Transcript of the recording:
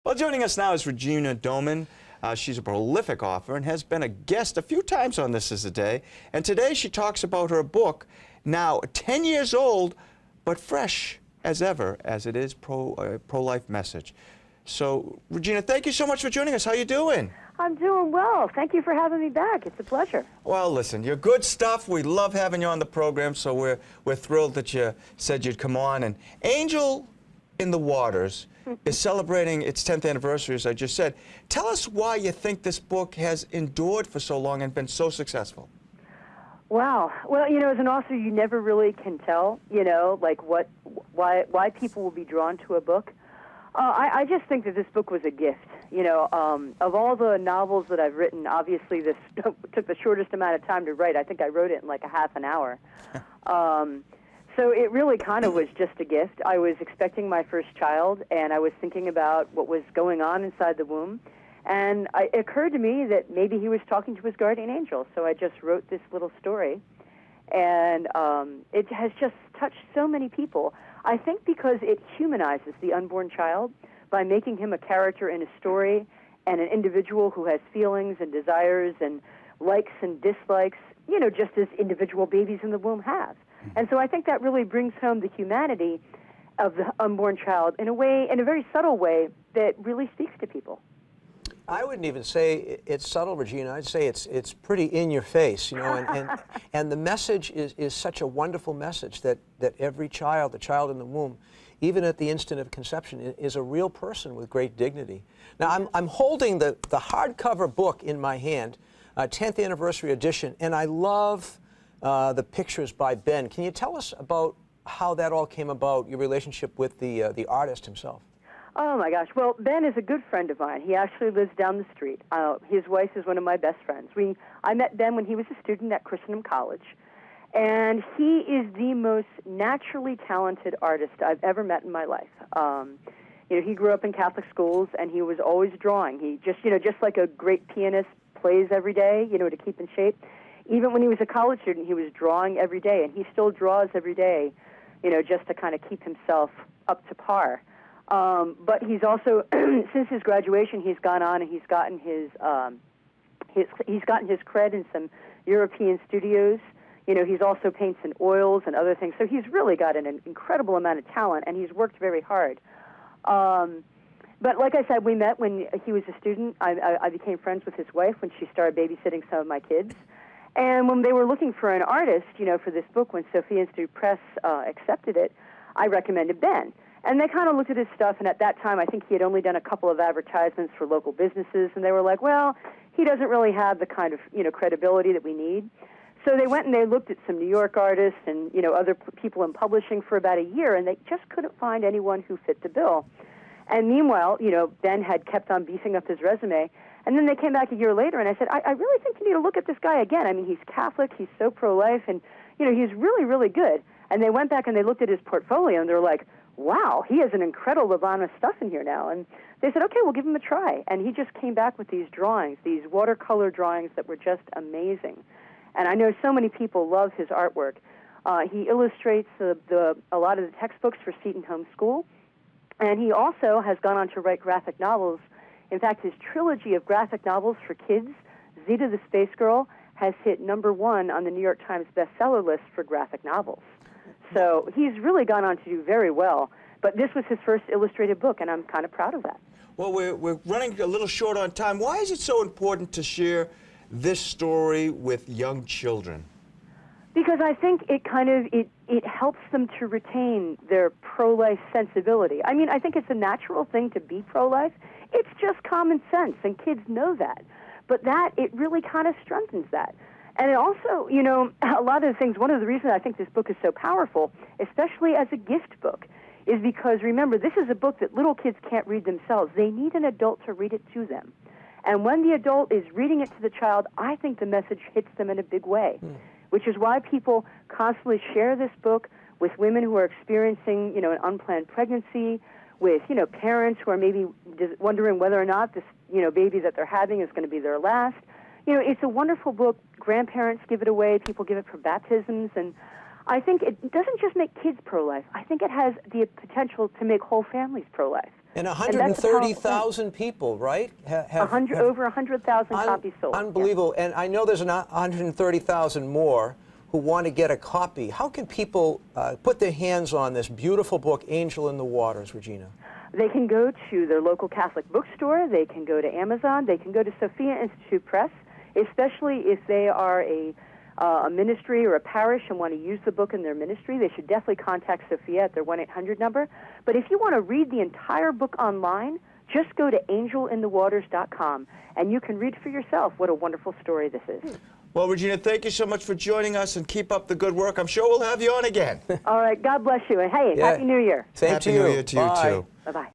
Well, joining us now is Regina Doman. She's a prolific author and has been a guest a few times on This Is the Day. And today she talks about her book, now 10 years old, but fresh as ever, as it is pro-life message. So, Regina, thank you so much for joining us. How you doing? I'm doing well. Thank you for having me back. It's a pleasure. Well, listen, you're good stuff. We love having you on the program, so we're thrilled that you said you'd come on. And Angel in the Waters is celebrating its 10th anniversary, as I just said. Tell us why you think this book has endured for so long and been so successful. Wow. Well, you know, as an author, you never really can tell, you know, like why people will be drawn to a book. I just think that this book was a gift. You know, of all the novels that I've written, obviously this took the shortest amount of time to write. I think I wrote it in like a half an hour. So it really kind of was just a gift. I was expecting my first child, and I was thinking about what was going on inside the womb. And it occurred to me that maybe he was talking to his guardian angel. So I just wrote this little story. And it has just touched so many people. I think because it humanizes the unborn child by making him a character in a story and an individual who has feelings and desires and likes and dislikes, you know, just as individual babies in the womb have. And so I think that really brings home the humanity of the unborn child in a way, in a very subtle way, that really speaks to people. I wouldn't even say it's subtle, Regina. I'd say it's pretty in your face, you know, and the message is such a wonderful message that every child, the child in the womb, even at the instant of conception, is a real person with great dignity. Now, I'm holding the hardcover book in my hand, 10th anniversary edition, and I love the pictures by Ben. Can you tell us about how that all came about, your relationship with the artist himself? Oh, my gosh. Well, Ben is a good friend of mine. He actually lives down the street. His wife is one of my best friends. I met Ben when he was a student at Christendom College, and he is the most naturally talented artist I've ever met in my life. You know, he grew up in Catholic schools, and he was always drawing. He just, you know, just like a great pianist plays every day, you know, to keep in shape. Even when he was a college student, he was drawing every day, and he still draws every day, you know, just to kind of keep himself up to par. But he's also, since his graduation, he's gone on and he's gotten his cred in some European studios. You know, he's also paints in oils and other things. So he's really got an incredible amount of talent, and he's worked very hard. But like I said, we met when he was a student. I became friends with his wife when she started babysitting some of my kids. And when they were looking for an artist, you know, for this book, when Sophia Institute Press accepted it, I recommended Ben. And they kind of looked at his stuff, and at that time, I think he had only done a couple of advertisements for local businesses, and they were like, well, he doesn't really have the kind of, you know, credibility that we need. So they went and they looked at some New York artists and, you know, other people in publishing for about a year, and they just couldn't find anyone who fit the bill. And meanwhile, you know, Ben had kept on beefing up his resume, and then they came back a year later, and I said, I really think you need to look at this guy again. I mean, he's Catholic, he's so pro-life, and, you know, he's really, really good. And they went back and they looked at his portfolio, and they were like, wow, he has an incredible amount of stuff in here now. And they said, okay, we'll give him a try. And he just came back with these drawings, these watercolor drawings that were just amazing. And I know so many people love his artwork. He illustrates a lot of the textbooks for Seton Home School. And he also has gone on to write graphic novels. In fact, his trilogy of graphic novels for kids, Zeta the Space Girl, has hit #1 on the New York Times bestseller list for graphic novels. So he's really gone on to do very well. But this was his first illustrated book, and I'm kind of proud of that. Well, we're running a little short on time. Why is it so important to share this story with young children? Because I think it kind of, it helps them to retain their pro-life sensibility. I mean, I think it's a natural thing to be pro-life. It's just common sense, and kids know that. But that, it really kind of strengthens that. And it also, you know, a lot of the things, one of the reasons I think this book is so powerful, especially as a gift book, is because, remember, this is a book that little kids can't read themselves. They need an adult to read it to them. And when the adult is reading it to the child, I think the message hits them in a big way, which is why people constantly share this book with women who are experiencing, you know, an unplanned pregnancy, with, you know, parents who are maybe wondering whether or not this, you know, baby that they're having is going to be their last. You know, it's a wonderful book. Grandparents give it away. People give it for baptisms. And I think it doesn't just make kids pro-life. I think it has the potential to make whole families pro-life. And that's the powerful thing. 130,000 people, right? Over 100,000 copies sold. Unbelievable. And I know there's 130,000 more who want to get a copy. How can people put their hands on this beautiful book, Angel in the Waters, Regina? They can go to their local Catholic bookstore. They can go to Amazon. They can go to Sophia Institute Press, especially if they are a ministry or a parish and want to use the book in their ministry. They should definitely contact Sophia at their 1-800 number. But if you want to read the entire book online, just go to angelinthewaters.com, and you can read for yourself what a wonderful story this is. Well, Regina, thank you so much for joining us, and keep up the good work. I'm sure we'll have you on again. All right. God bless you. And, hey, Yeah. Happy New Year. Same Happy to you. New Year to you, Bye. too. Bye-bye.